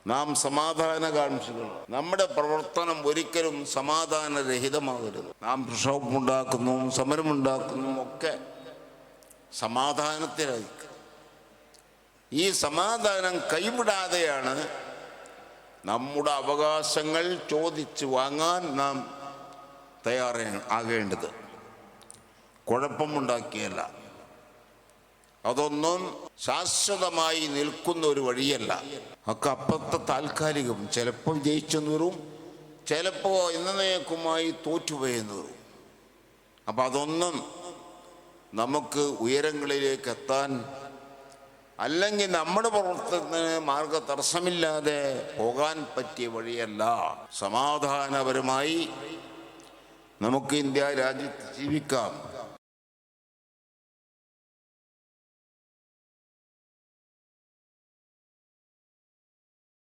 നാം സമാധാനകാംക്ഷികൾ. നമ്മുടെ പ്രവർത്തനം ഒരിക്കലും സമാധാനരഹിതമാകരുത്. നാം പ്രക്ഷോഭമുണ്ടാക്കുന്നു, സമരമുണ്ടാക്കുന്നു ഒക്കെ സമാധാനത്തിലായിരിക്കും. ഈ സമാധാനം കൈവിടാതെയാണ് നമ്മുടെ അവകാശങ്ങൾ ചോദിച്ചു വാങ്ങാൻ നാം തയ്യാറാകേണ്ടത്. കുഴപ്പമുണ്ടാക്കിയല്ല. അതൊന്നും ശാശ്വതമായി നിൽക്കുന്ന ഒരു വഴിയല്ല. ഒക്കെ അപ്പത്തെ താൽക്കാലികം. ചിലപ്പോൾ ജയിച്ചെന്ന് വരും, ചിലപ്പോൾ എന്നേക്കുമായി തോറ്റുപോയെന്ന് വരും. അപ്പം അതൊന്നും നമുക്ക് ഉയരങ്ങളിലേക്ക് എത്താൻ, അല്ലെങ്കിൽ നമ്മുടെ പ്രവർത്തനത്തിന് മാർഗതടസ്സമില്ലാതെ പോകാൻ പറ്റിയ വഴിയല്ല. സമാധാനപരമായി നമുക്ക് ഇന്ത്യ രാജ്യത്ത് ജീവിക്കാം.